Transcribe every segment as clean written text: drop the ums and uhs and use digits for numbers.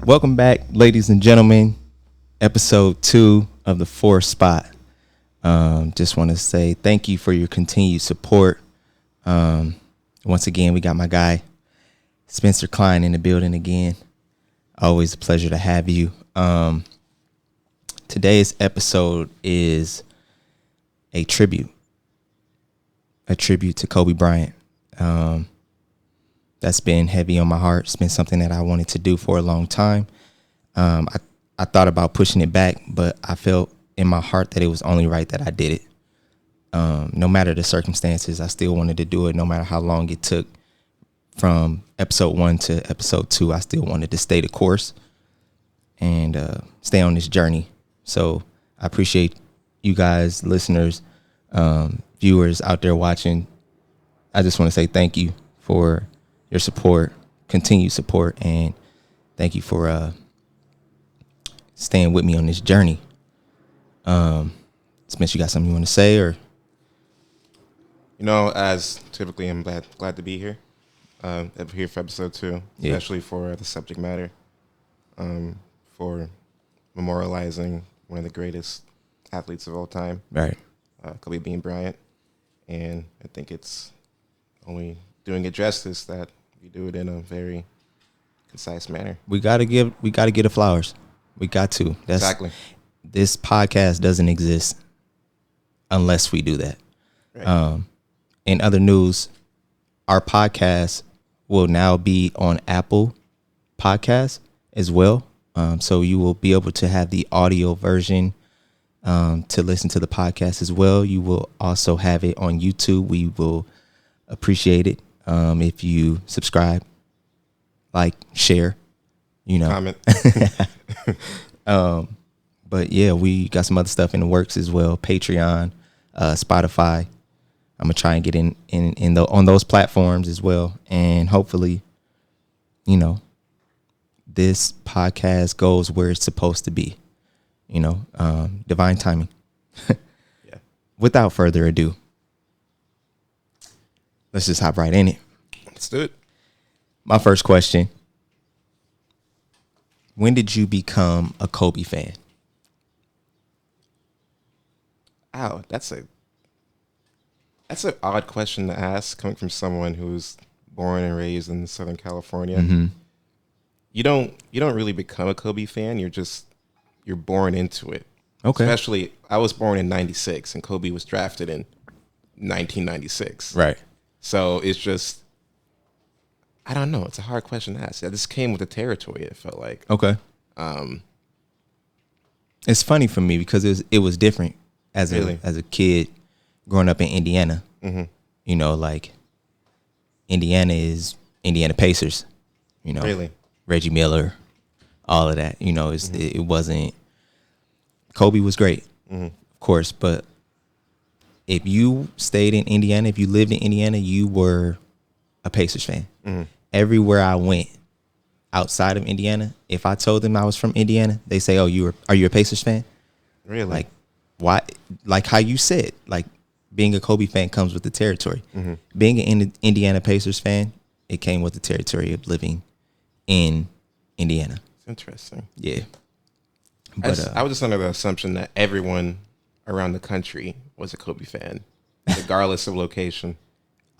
Welcome back, ladies and gentlemen. Episode 2 of the Fourth Spot. Just want to say thank you for your continued support. Once again, we got my guy Spencer Klein in the building again. Always a pleasure to have you. Today's episode is a tribute to Kobe Bryant. That's been heavy on my heart. It's been something that I wanted to do for a long time. I thought about pushing it back, but I felt in my heart that it was only right that I did it. No matter the circumstances, I still wanted to do it. No matter how long it took from episode 1 to episode 2, I still wanted to stay the course and stay on this journey. So I appreciate you guys, listeners, viewers out there watching. I just want to say thank you for your support, continued support, and thank you for staying with me on this journey. Spence, you got something you want to say, or? You know, as typically, I'm glad to be here. Here for episode 2, especially for the subject matter, for memorializing one of the greatest athletes of all time, Right? Kobe Bryant, and I think it's only doing it justice that we do it in a very concise manner. We gotta give it flowers. We got to. That's exactly. This podcast doesn't exist unless we do that. Right. In other news, our podcast will now be on Apple Podcasts as well. So you will be able to have the audio version to listen to the podcast as well. You will also have it on YouTube. We will appreciate it if you subscribe, like, share, comment. But yeah, we got some other stuff in the works as well. Patreon, Spotify. I'm gonna try and get on those platforms as well, and hopefully, this podcast goes where it's supposed to be. Divine timing. Yeah. Without further ado, let's just hop right in it. Let's do it. My first question: when did you become a Kobe fan? Ow, that's an odd question to ask coming from someone who's born and raised in Southern California. Mm-hmm. You don't really become a Kobe fan. You're born into it. Okay. Especially, I was born in '96 and Kobe was drafted in 1996. Right. So it's just, I don't know. It's a hard question to ask. This came with the territory, it felt like. Okay. It's funny for me because it was different as a kid growing up in Indiana. Mm-hmm. Like Indiana is Indiana Pacers. Really? Reggie Miller, all of that. It wasn't. Kobe was great, of course, but if you stayed in Indiana, if you lived in Indiana, you were a Pacers fan. Mm-hmm. Everywhere I went outside of Indiana, if I told them I was from Indiana, they say, "Oh, are you a Pacers fan?" Really? Like, why? Like how you said, like being a Kobe fan comes with the territory. Mm-hmm. Being an Indiana Pacers fan, it came with the territory of living in Indiana. It's interesting. Yeah. But I was just under the assumption that everyone around the country was a Kobe fan, regardless of location.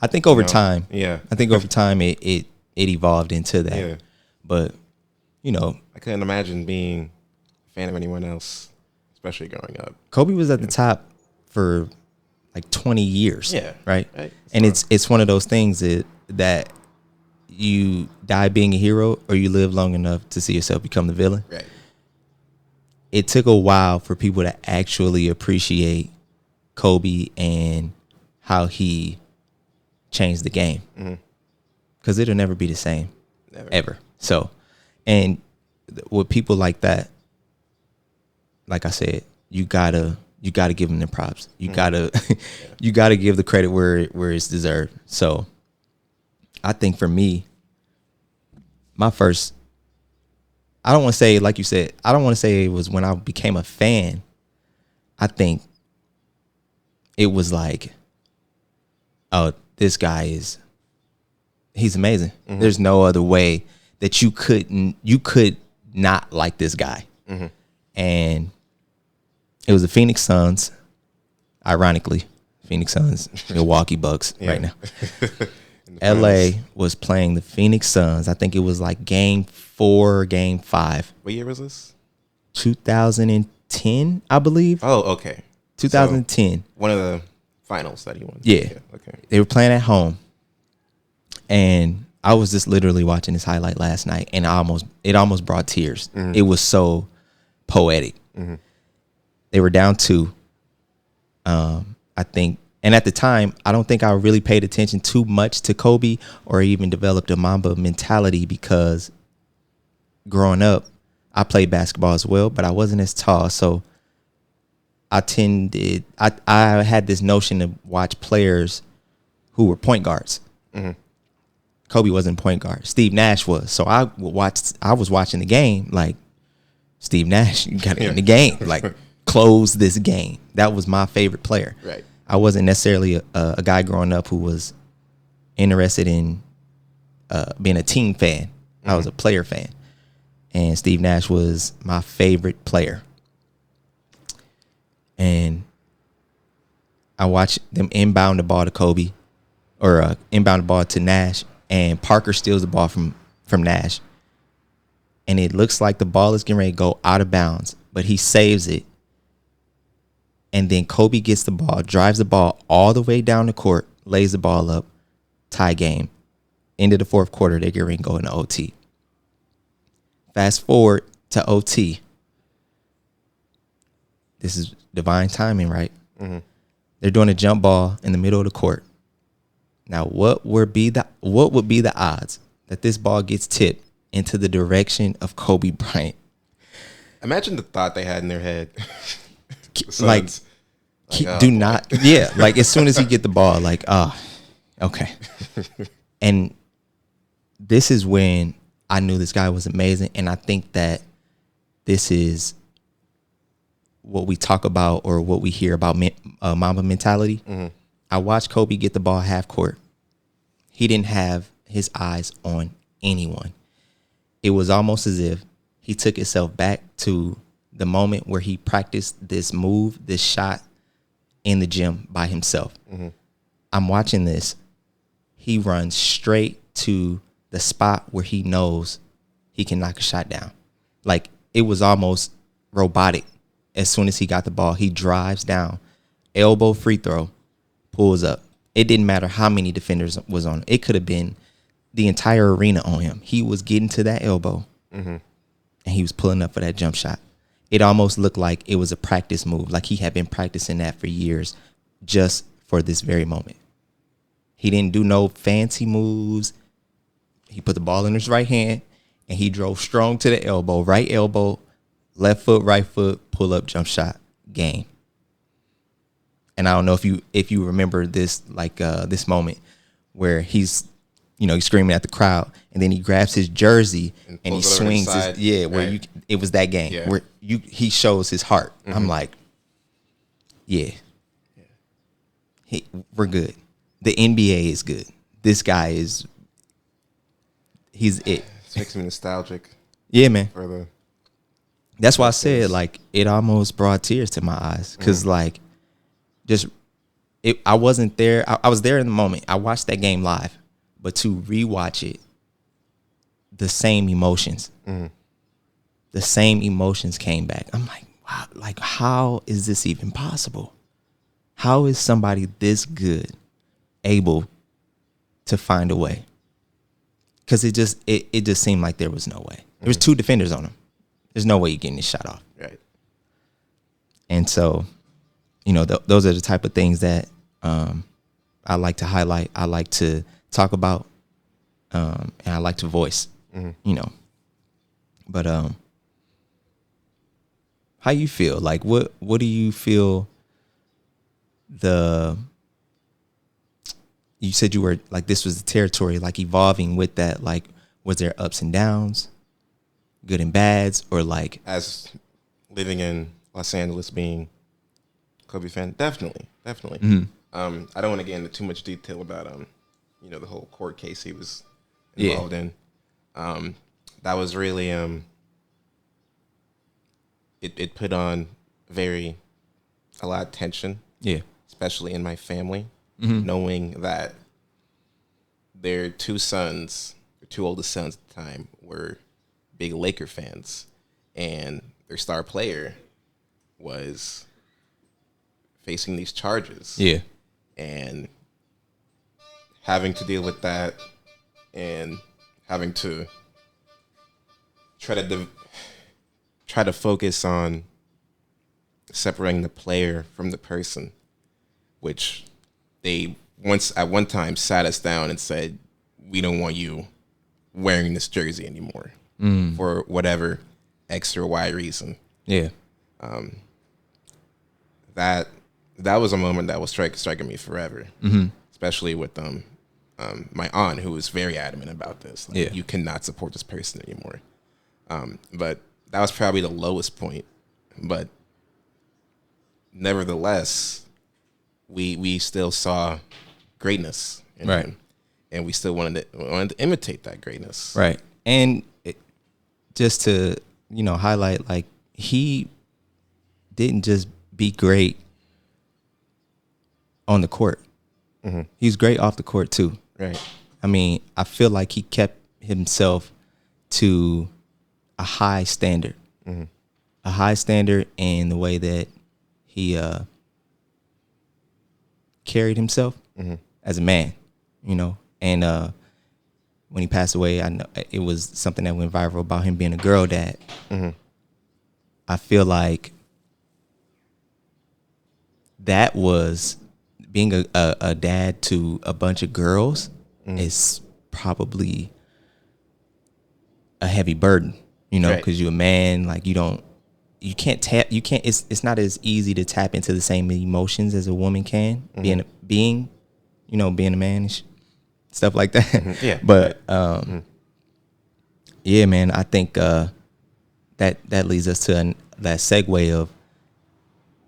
I think over time, yeah. I think over time it evolved into that. Yeah. But I couldn't imagine being a fan of anyone else, especially growing up. Kobe was at the top for like 20 years. Yeah. Right. And it's one of those things that you die being a hero or you live long enough to see yourself become the villain. Right. It took a while for people to actually appreciate Kobe and how he changed the game. Because it'll never be the same. Never. Ever. So, and with people like that, like I said, you gotta give them the props. You gotta you gotta give the credit where it's deserved. So I think for me, my first, I don't want to say, like you said, I don't want to say it was when I became a fan. I think it was like, oh, this guy he's amazing. There's no other way that you could not like this guy. And it was the Phoenix Suns, ironically. Phoenix Suns, Milwaukee Bucks right now. LA was playing the Phoenix Suns. I think it was like game 4, game 5. What year was this? 2010, I believe. Oh, okay. 2010. So one of the finals that he won. Yeah. Okay. They were playing at home. And I was just literally watching this highlight last night, and it almost brought tears. It was so poetic. They were down 2. I think, and at the time, I don't think I really paid attention too much to Kobe or even developed a Mamba mentality, because growing up, I played basketball as well, but I wasn't as tall. So I had this notion to watch players who were point guards. Kobe wasn't point guard. Steve Nash was. So I was watching the game like, Steve Nash, you got to get in the game. Like, close this game. That was my favorite player. Right. I wasn't necessarily a guy growing up who was interested in being a team fan. I was a player fan. And Steve Nash was my favorite player. And I watched them inbound the ball to Kobe, or inbound the ball to Nash, and Parker steals the ball from Nash. And it looks like the ball is getting ready to go out of bounds, but he saves it. And then Kobe gets the ball, drives the ball all the way down the court, lays the ball up, tie game. End of the 4th quarter, they get ready to go into OT. Fast forward to OT. This is divine timing, right? They're doing a jump ball in the middle of the court. Now, what would be the odds that this ball gets tipped into the direction of Kobe Bryant? Imagine the thought they had in their head. Like as soon as he get the ball, like, okay. And this is when I knew this guy was amazing. And I think that this is what we talk about, or what we hear about Mamba mentality. I watched Kobe get the ball half court. He didn't have his eyes on anyone. It was almost as if he took himself back to the moment where he practiced this move, this shot in the gym by himself. I'm watching this. He runs straight to the spot where he knows he can knock a shot down. Like, it was almost robotic. As soon as he got the ball, he drives down, elbow free throw, pulls up. It didn't matter how many defenders was on him. It could have been the entire arena on him. He was getting to that elbow, and he was pulling up for that jump shot. It almost looked like it was a practice move, like he had been practicing that for years just for this very moment. He didn't do no fancy moves. He put the ball in his right hand, and he drove strong to the elbow, right elbow, left foot, right foot, pull up, jump shot, game. And I don't know if you remember this, like this moment where he's screaming at the crowd, and then he grabs his jersey and he swings it was that game where he shows his heart. I'm like, we're good. The NBA is good. This guy he's it. It makes me nostalgic. Yeah, man. That's why I said, like, it almost brought tears to my eyes, because like, I wasn't there. I was there in the moment. I watched that game live, but to rewatch it, the same emotions came back. I'm like, wow, like, how is this even possible? How is somebody this good able to find a way? Because it just seemed like there was no way. There was 2 defenders on him. There's no way you're getting this shot off. Right. And so, those are the type of things that I like to highlight. I like to talk about, and I like to voice. But how you feel? Like, what do you feel? You said you were like, this was the territory, like, evolving with that. Like, was there ups and downs, good and bads, or like, as living in Los Angeles, being Kobe fan, definitely. I don't want to get into too much detail about the whole court case he was involved in. That was really it put on a lot of tension. Yeah. Especially in my family, knowing that their two oldest sons at the time, were big Laker fans, and their star player was facing these charges. Yeah. And having to deal with that, and having to try to focus on separating the player from the person, which they at one time sat us down and said, we don't want you wearing this jersey anymore for whatever X or Y reason. Yeah. That was a moment that was striking me forever, especially with my aunt, who was very adamant about this. Like, you cannot support this person anymore. But that was probably the lowest point. But nevertheless, we still saw greatness in him, and we still wanted to imitate that greatness. Right. And just to, highlight, like, he didn't just be great on the court. He's great off the court too. Right. I mean, I feel like he kept himself to a high standard. A high standard in the way that he carried himself as a man, and when he passed away, I know it was something that went viral about him being a girl dad. I feel like that was being a dad to a bunch of girls is probably a heavy burden, because you're a man, like it's not as easy to tap into the same emotions as a woman can, being a man and stuff like that. Yeah. But yeah, man, I think that leads us to that segue of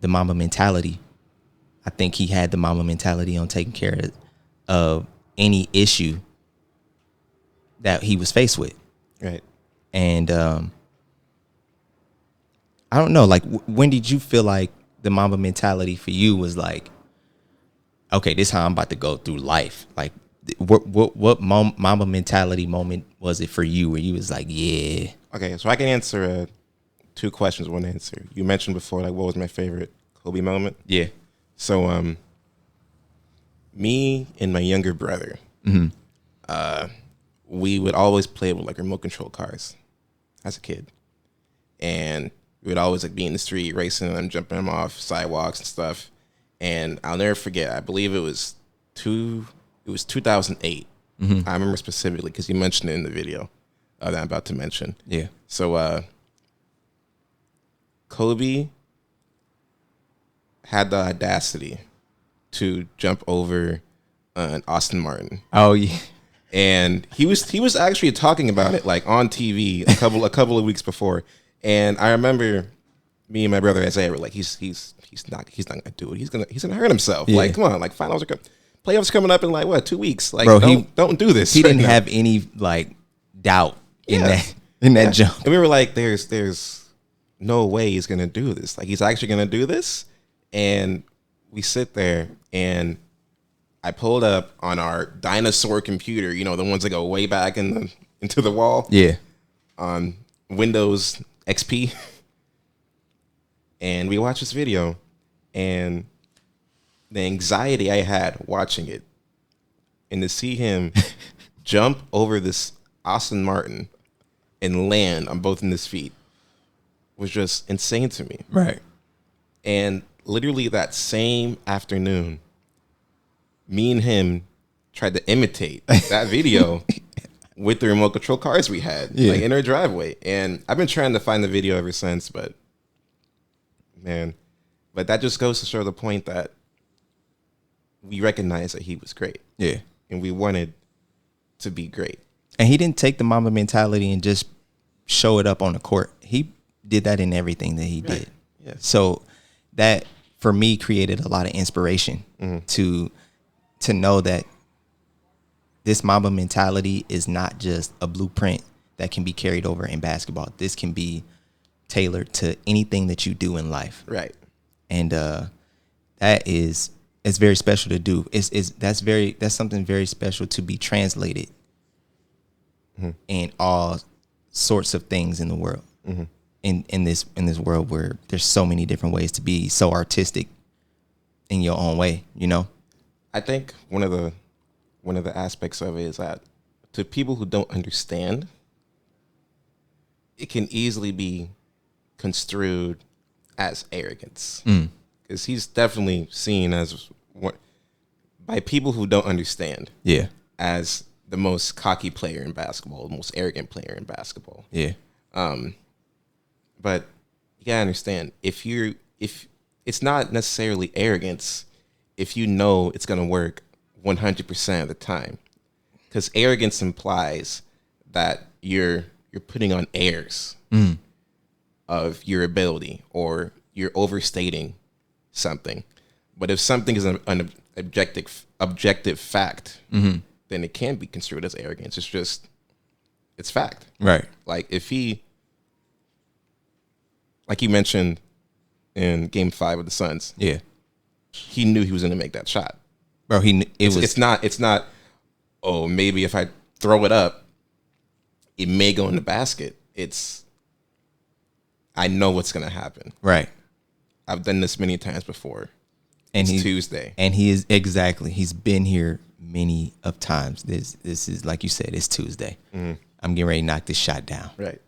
the Mamba mentality. I think he had the Mamba mentality on taking care of any issue that he was faced with. Right. And I don't know, like, when did you feel like the Mamba mentality for you was like, okay, this is how I'm about to go through life? Like, what Mamba mentality moment was it for you where you was like, yeah? Okay, so I can answer 2 questions, one answer. You mentioned before, like, what was my favorite Kobe moment? Yeah. So, me and my younger brother, we would always play with, like, remote control cars as a kid. And we would always, like, be in the street racing them, jumping them off sidewalks and stuff. And I'll never forget, I believe it was 2008. I remember specifically because you mentioned it in the video that I'm about to mention. Yeah. So Kobe had the audacity to jump over an Aston Martin. Oh yeah. And he was actually talking about it, like, on TV a couple of weeks before. And I remember me and my brother Isaiah were like, he's not gonna do it. He's gonna hurt himself. Yeah. Like, come on, like, playoffs coming up in, like, what, 2 weeks? Like, bro, don't do this. He didn't have any, like, doubt in that jump. And we were like, there's no way he's gonna do this. Like, he's actually gonna do this. And we sit there, and I pulled up on our dinosaur computer, the ones that go way back into the wall. Yeah. On Windows XP. And we watched this video, and the anxiety I had watching it, and to see him jump over this Aston Martin and land on both of his feet was just insane to me. Right. And literally that same afternoon, me and him tried to imitate that video with the remote control cars we had, like, in our driveway. And I've been trying to find the video ever since, but that just goes to show the point that we recognized that he was great. Yeah. And we wanted to be great. And he didn't take the Mamba mentality and just show it up on the court. He did that in everything that he did. Yeah. So that, for me, created a lot of inspiration to know that this Mamba mentality is not just a blueprint that can be carried over in basketball. This can be tailored to anything that you do in life. Right. And it's very special to do. That's something very special to be translated in all sorts of things in the world. In this world where there's so many different ways to be so artistic in your own way, you know? I think one of the aspects of it is that to people who don't understand, it can easily be construed as arrogance. Because he's definitely seen as by people who don't understand. Yeah. As the most cocky player in basketball, the most arrogant player in basketball. Yeah. But you gotta understand, if it's not necessarily arrogance if you know it's gonna work 100% of the time. Because arrogance implies that you're putting on airs of your ability, or you're overstating something. But if something is an objective fact, then it can be construed as arrogance. It's fact. Right. Like if like you mentioned in Game 5 of the Suns, yeah, he knew he was going to make that shot. Bro, It's not. Oh, maybe if I throw it up, it may go in the basket. I know what's going to happen. Right. I've done this many times before. And it's Tuesday. And he's been here many of times. This is, like you said, it's Tuesday. I'm getting ready to knock this shot down. Right.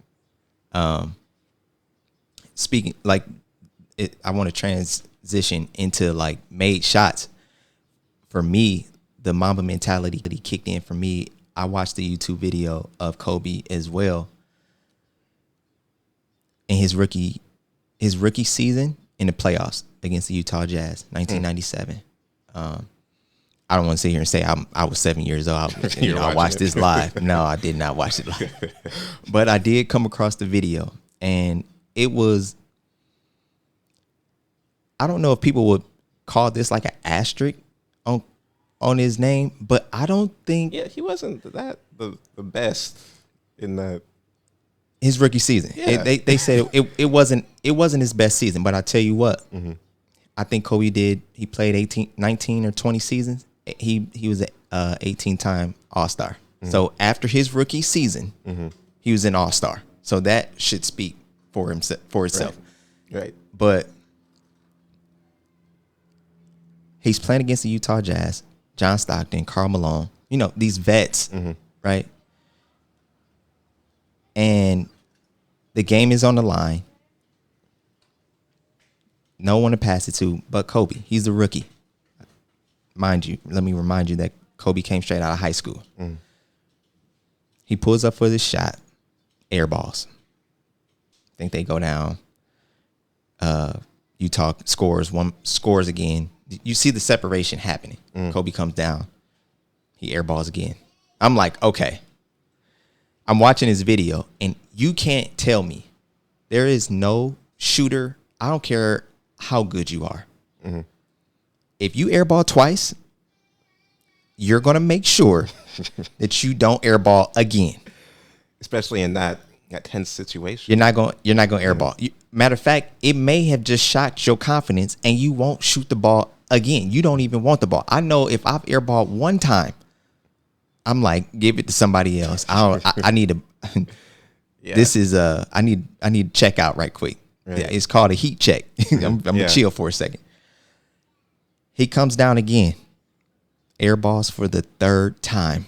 Speaking like it, I want to transition into like made shots. For me, the Mamba mentality that he kicked in for me. I watched the YouTube video of Kobe as well. In his rookie season in the playoffs against the Utah Jazz, 1997. I don't want to sit here and say I was 7 years old. I watched this live. No, I did not watch it live. But I did come across the video, and it was, I don't know if people would call this like an asterisk on his name, but I don't think. Yeah, he wasn't the best in that. His rookie season. Yeah. They said it wasn't his best season, but I tell you what, I think Kobe did. He played 19 or 20 seasons. He was an 18-time All-Star. So after his rookie season, he was an All-Star. So that should speak for itself. Right. But he's playing against the Utah Jazz, John Stockton, Karl Malone. You know, these vets, right? And the game is on the line. No one to pass it to but Kobe. He's the rookie. Mind you, let me remind you that Kobe came straight out of high school. He pulls up for this shot, air balls. I think they go down. Utah scores again. You see the separation happening. Kobe comes down. He air balls again. I'm like, okay. I'm watching his video, and you can't tell me there is no shooter. I don't care how good you are. If you airball twice, you're going to make sure that you don't airball again. Especially in that tense situation. You're not going airball. Matter of fact, it may have just shocked your confidence, and you won't shoot the ball again. You don't even want the ball. I know if I've airballed one time, I'm like, give it to somebody else. I need to. Yeah. This is I need to check out right quick. Right. Yeah, it's called a heat check. I'm gonna chill for a second. He comes down again. Air balls for the third time.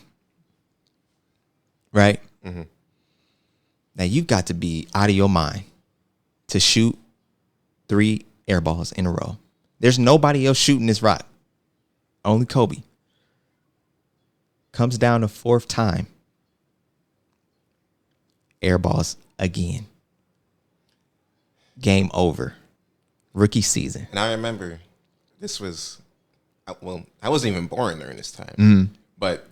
Right? Now you've got to be out of your mind to shoot 3 air balls in a row. There's nobody else shooting this rock. Only Kobe. Comes down the 4th time. Air balls again. Game over. Rookie season. And I remember this was, I wasn't even born during this time. But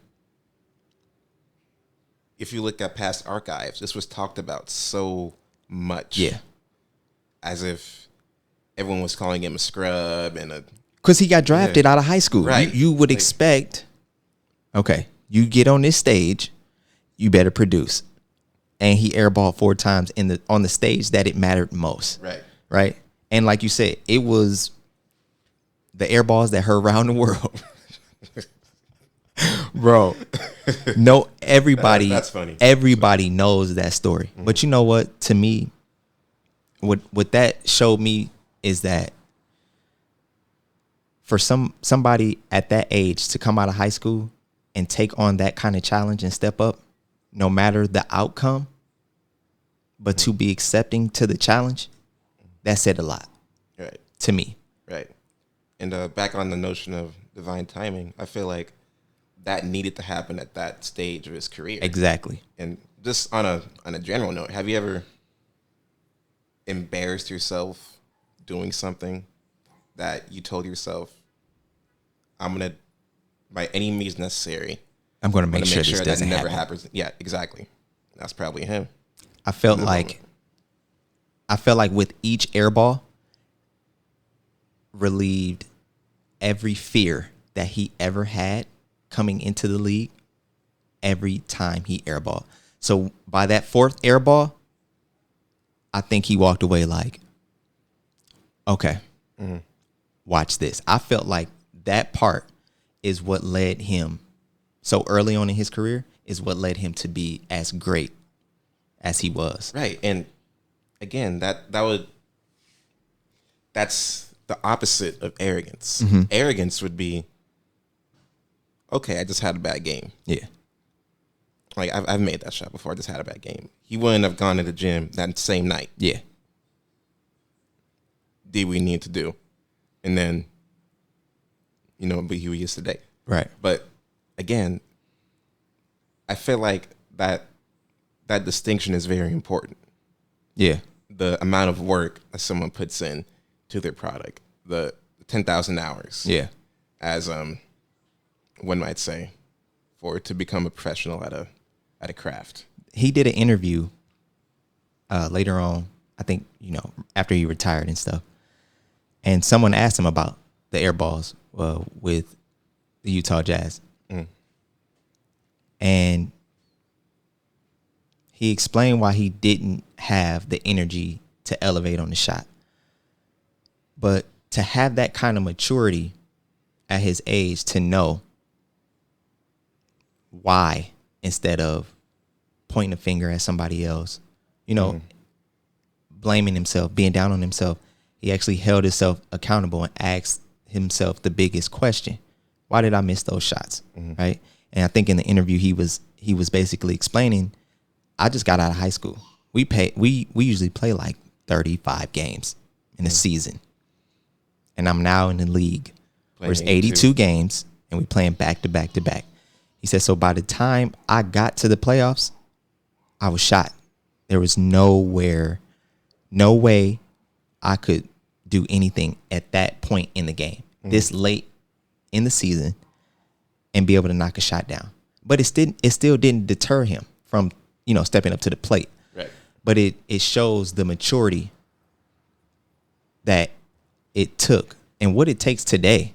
if you look at past archives, this was talked about so much. Yeah. As if everyone was calling him a scrub and a. Because he got drafted out of high school. Right. You would expect, okay, you get on this stage, you better produce. and he airballed 4 times on the stage that it mattered most. Right. Right. And like you said, it was the airballs that hurt around the world. Bro, no, everybody, That's funny. everybody knows that story. But you know what? To me, what that showed me is that for somebody at that age to come out of high school and take on that kind of challenge and step up, no matter the outcome, but to be accepting to the challenge, that said a lot. Right. To me. Right. And back on the notion of divine timing, I feel like that needed to happen at that stage of his career. Exactly. And just on a general note, have you ever embarrassed yourself doing something that you told yourself, I'm gonna, by any means necessary, I'm going to make sure this doesn't that never happen. happens. Yeah, exactly. That's probably him. I felt like with each airball relieved every fear that he ever had coming into the league every time he airballed. So by that 4th airball, I think he walked away like, okay, watch this. I felt like that part is what led him so early on in his career is what led him to be as great as he was. Right. And again, that's the opposite of arrogance. Arrogance would be, okay, I just had a bad game. Yeah. Like I've made that shot before. I just had a bad game. He wouldn't have gone to the gym that same night. Yeah. Did we need to do? And then, be who he is today. Right. But again, I feel like that distinction is very important. Yeah. The amount of work that someone puts in to their product, the 10,000 hours. Yeah. As one might say, to become a professional at a craft. He did an interview later on, I think, after he retired and stuff. And someone asked him about the air balls with the Utah Jazz. And he explained why he didn't have the energy to elevate on the shot. But to have that kind of maturity at his age to know why instead of pointing a finger at somebody else, blaming himself, being down on himself, he actually held himself accountable and asked himself the biggest question: why did I miss those shots? Right. And I think in the interview he was basically explaining, I just got out of high school. We usually play like 35 games in a season. And I'm now in the league where it's 82 games and we playing back to back to back. He said, so by the time I got to the playoffs, I was shot. There was no way I could do anything at that point in the game, this late in the season, and be able to knock a shot down. But it still didn't deter him from, stepping up to the plate. Right. But it shows the maturity that it took and what it takes today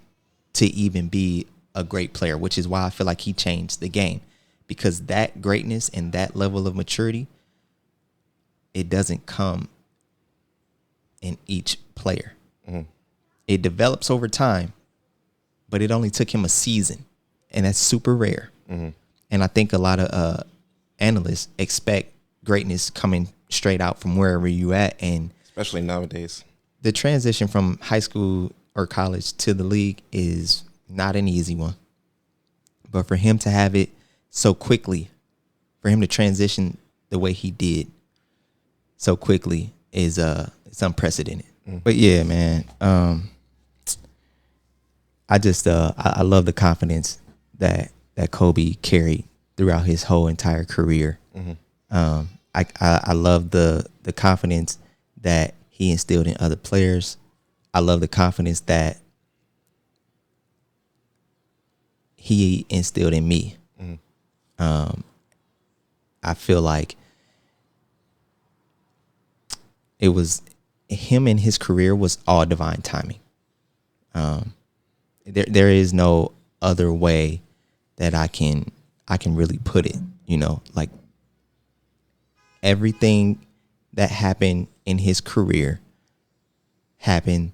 to even be a great player, which is why I feel like he changed the game, because that greatness and that level of maturity, it doesn't come in each player. It develops over time, but it only took him a season, and that's super rare. And I think a lot of analysts expect greatness coming straight out from wherever you at, and especially nowadays, the transition from high school or college to the league is not an easy one. But for him to have it so quickly, for him to transition the way he did so quickly is it's unprecedented. But yeah, man, I just I love the confidence that Kobe carried throughout his whole entire career. I love the confidence that he instilled in other players. I love the confidence that he instilled in me. I feel like it was him and his career was all divine timing. There is no other way that I can really put it, like everything that happened in his career happened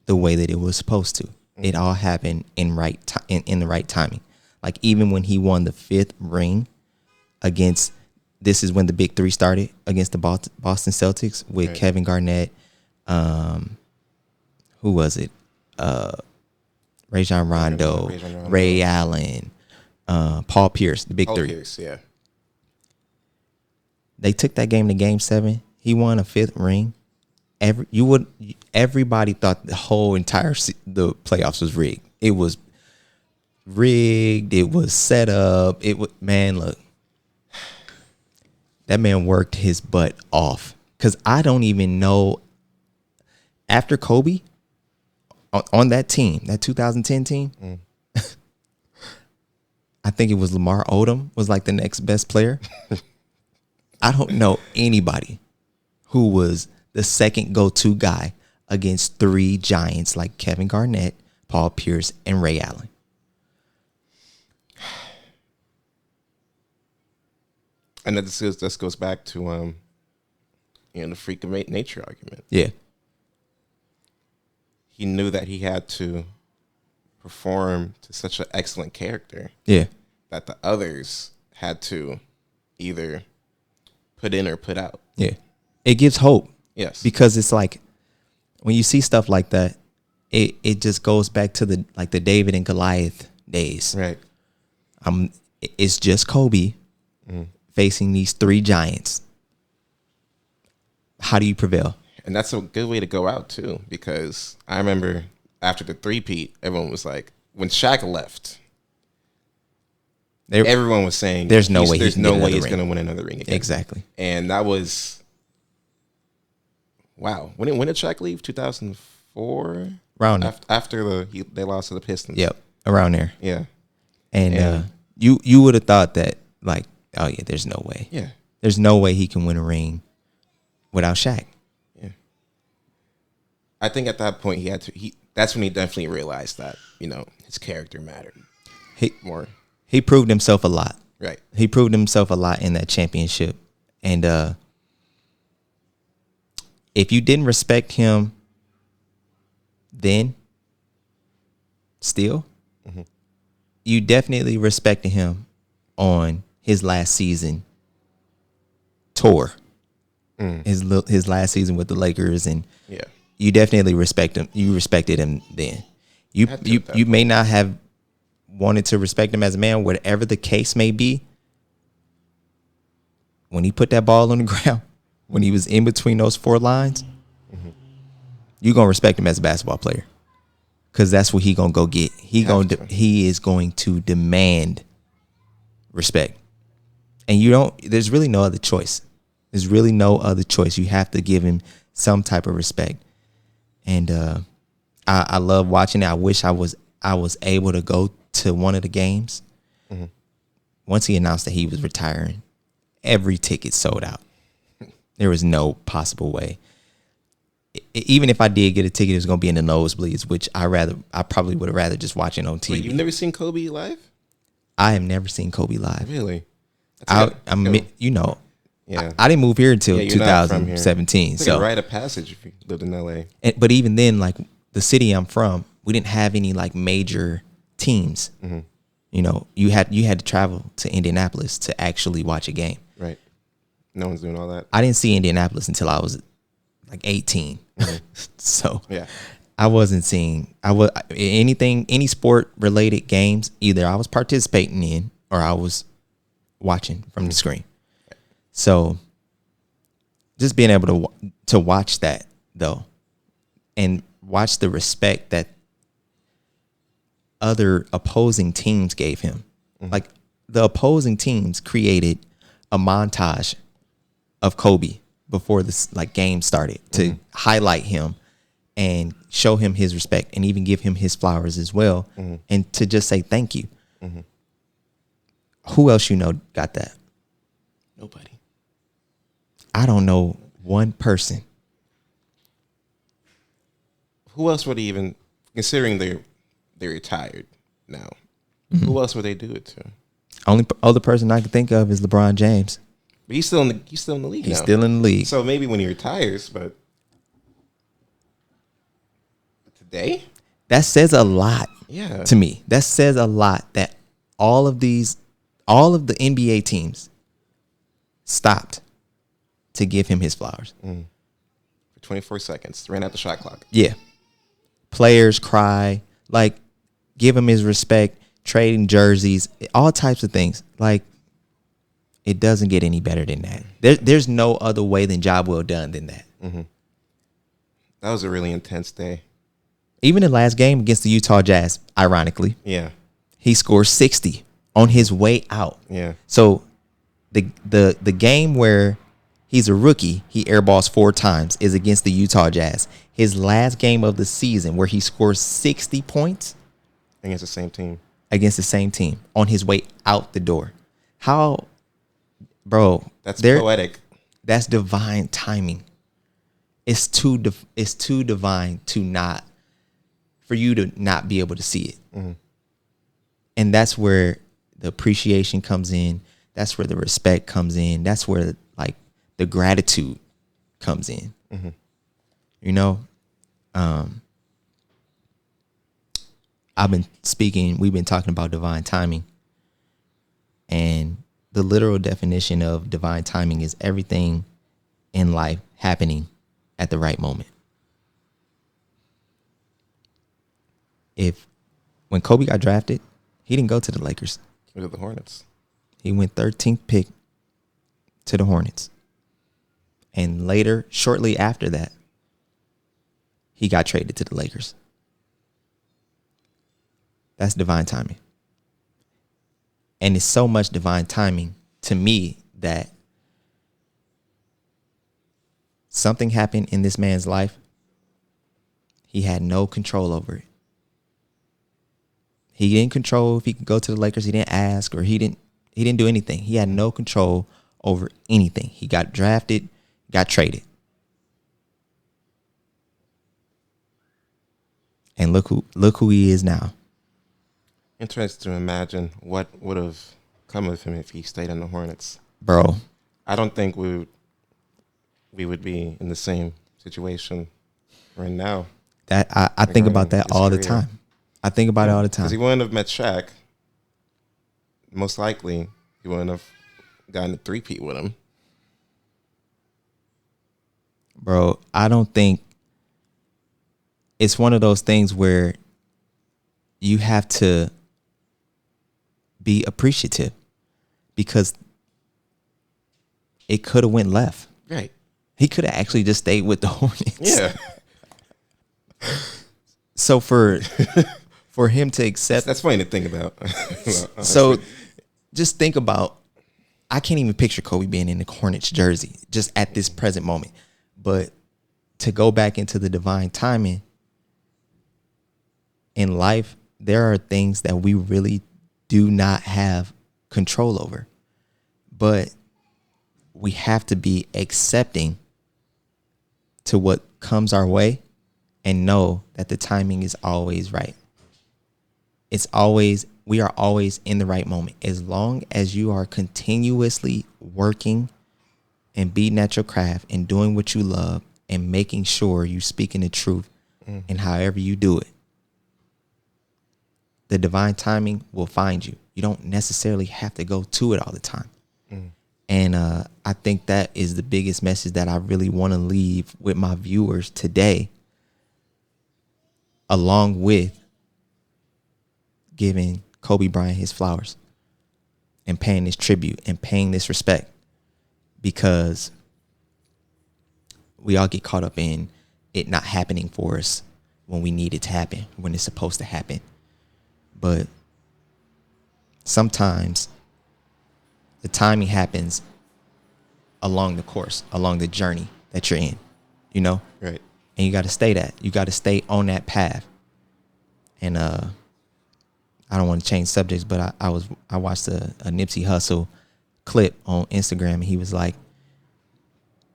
the way that it was supposed to. It all happened in the right timing. Like even when he won the 5th ring against, this is when the big three started against the Boston Celtics with Kevin Garnett. Who was it? Rajon Rondo, Ray Allen, Paul Pierce, the big three. Pierce, yeah. They took that game to Game 7. He won a 5th ring. Everybody thought the whole entire the playoffs was rigged. It was rigged. It was set up. Look, that man worked his butt off. Because I don't even know, after Kobe, on that team, that 2010 team, I think it was Lamar Odom was like the next best player. I don't know anybody who was the second go-to guy against 3 giants like Kevin Garnett, Paul Pierce, and Ray Allen. And this goes back to the freak of nature argument. Yeah. He knew that he had to perform to such an excellent character. Yeah. That the others had to either put in or put out. Yeah. It gives hope. Yes. Because it's like when you see stuff like that, it just goes back to the David and Goliath days. Right. It's just Kobe facing these 3 giants. How do you prevail? And that's a good way to go out too, because I remember after the 3-peat, everyone was like, when Shaq left, everyone was saying there's no way he's going to win another ring again. Exactly. And that was, wow. When did Shaq leave? 2004? Around after they lost to the Pistons. Yep, around there. Yeah. And you would have thought that, like, oh yeah, there's no way. Yeah. There's no way he can win a ring without Shaq. Yeah. I think at that point that's when he definitely realized that, his character mattered more. He proved himself a lot. Right. He proved himself a lot in that championship. And if you didn't respect him then, still, you definitely respected him on his last season tour. His last season with the Lakers, and you definitely respect him. You respected him then. You may not have wanted to respect him as a man, whatever the case may be. When he put that ball on the ground, when he was in between those 4 lines, you're gonna respect him as a basketball player, because that's what he gonna go get. He is going to demand respect, and there's really no other choice. There's really no other choice. You have to give him some type of respect. And I love watching it. I wish I was able to go to one of the games. Once he announced that he was retiring, every ticket sold out. There was no possible way. Even if I did get a ticket, it was going to be in the nosebleeds, which I probably would have rather just watch it on TV. Wait, you've never seen Kobe live? I have never seen Kobe live. Really? Yeah. I didn't move here until 2017. It's like a rite of passage if you lived in LA. But even then, like the city I'm from, we didn't have any like major teams. You had to travel to Indianapolis to actually watch a game. Right. No one's doing all that. I didn't see Indianapolis until I was like 18. So yeah, I wasn't seeing any sport related games. Either I was participating in or I was watching from the screen. So just being able to watch that though, and watch the respect that other opposing teams gave him. Like the opposing teams created a montage of Kobe before this game started to highlight him and show him his respect and even give him his flowers as well, and to just say thank you. Who else got that? Nobody. I don't know one person. Who else would he even, considering they're retired now, who else would they do it to? Only other person I can think of is LeBron James. But he's still in the league. He's now. still in the league. So maybe when he retires, but today, that says a lot. Yeah. To me, that says a lot that all of the NBA teams stopped to give him his flowers. For 24 seconds, ran out the shot clock. Yeah. Players cry, like, give him his respect, trading jerseys, all types of things. Like, it doesn't get any better than that. There's no other way than job well done than that. Mm-hmm. That was a really intense day. Even the last game against the Utah Jazz, ironically, Yeah, he scored 60 on his way out. yeah. So the game where he's a rookie, he airballs 4 times, is against the Utah Jazz. His last game of the season where he scores 60 points Against the same team. Against the same team on his way out the door. How, bro? That's poetic. That's divine timing. It's too divine for you to not be able to see it. Mm-hmm. And that's where the appreciation comes in. That's where the respect comes in. That's where like the gratitude comes in. Mm-hmm. You know, we've been talking about divine timing, and the literal definition of divine timing is everything in life happening at the right moment. When Kobe got drafted, he didn't go to the Lakers. He went to the Hornets. He went 13th pick to the Hornets. And later, shortly after that, he got traded to the Lakers. That's divine timing. And it's so much divine timing to me that something happened in this man's life. He had no control over it. He didn't control if he could go to the Lakers. He didn't ask, or he didn't do anything. He had no control over anything. He got drafted, got traded. And look who he is now. Interesting to imagine what would have come of him if he stayed in the Hornets. Bro, I don't think we would be in the same situation right now. That I think about that all the time. I think about it all the time. Because he wouldn't have met Shaq. Most likely, he wouldn't have gotten a three-peat with him. Bro, I don't think it's one of those things where you have to be appreciative, because it could have went left. Right. He could have actually just stayed with the Hornets. Yeah. So for him to accept, that's funny to think about. So just think about, I can't even picture Kobe being in the Hornets jersey just at this present moment. But to go back into the divine timing in life, there are things that we really do not have control over. But we have to be accepting to what comes our way and know that the timing is always right. We are always in the right moment. As long as you are continuously working and beating at your craft and doing what you love and making sure you're speaking the truth in however you do it, the divine timing will find you. You don't necessarily have to go to it all the time. And I think that is the biggest message that I really want to leave with my viewers today, along with giving Kobe Bryant his flowers and paying this tribute and paying this respect, because we all get caught up in it not happening for us when we need it to happen, when it's supposed to happen. But sometimes the timing happens along the course, along the journey that you're in, you know? Right. And you got to stay that. You got to stay on that path. And I don't want to change subjects, but I watched a Nipsey Hussle clip on Instagram, and he was like,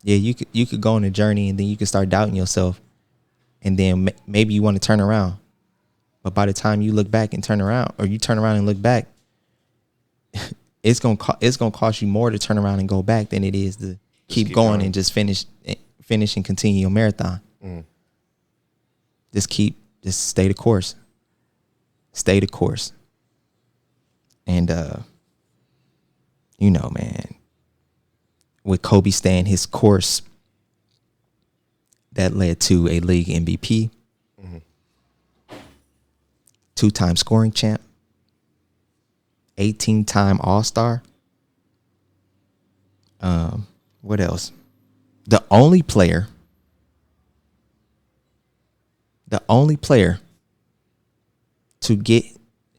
yeah, you could go on a journey and then you could start doubting yourself, and then maybe you want to turn around. But by the time you look back and turn around, or you turn around and look back, it's gonna cost you more to turn around and go back than it is to keep going and just finish and continue your marathon. Just stay the course. Stay the course. And you know, man, with Kobe staying his course, that led to a league MVP, 2-time scoring champ, 18-time All-Star. What else? The only player to get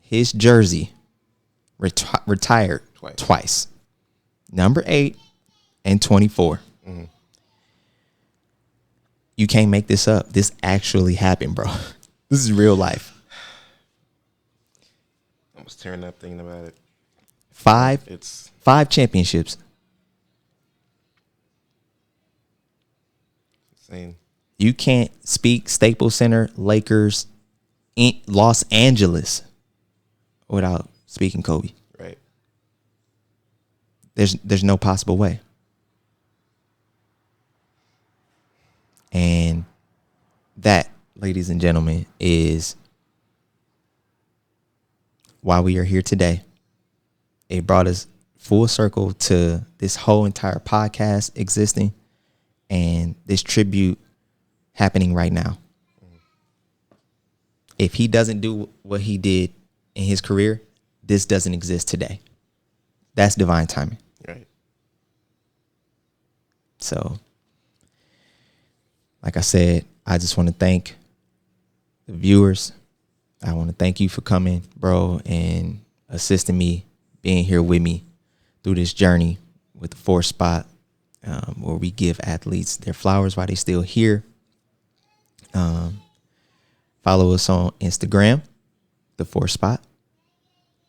his jersey retired twice. Number 8 and 24. You can't make this up. This actually happened, bro. This is real life. I was tearing up thinking about it. 5 championships. Insane. You can't speak Staples Center, Lakers, Los Angeles without speaking Kobe. Right. There's no possible way. And that, ladies and gentlemen, is why we are here today. It brought us full circle to this whole entire podcast existing and this tribute happening right now. If he doesn't do what he did in his career, this doesn't exist today. That's divine timing. Right. So, like I said, I just want to thank the viewers. I want to thank you for coming, bro, and assisting me, being here with me through this journey with the 4th Spot, where we give athletes their flowers while they're still here. Follow us on Instagram, the 4th Spot.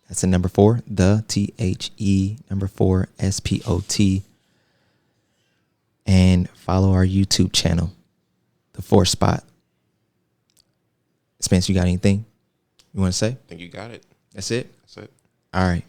That's the number 4, the THE 4 SPOT. And follow our YouTube channel, the 4th Spot. Spence, you got anything you want to say? I think you got it. That's it? That's it. All right.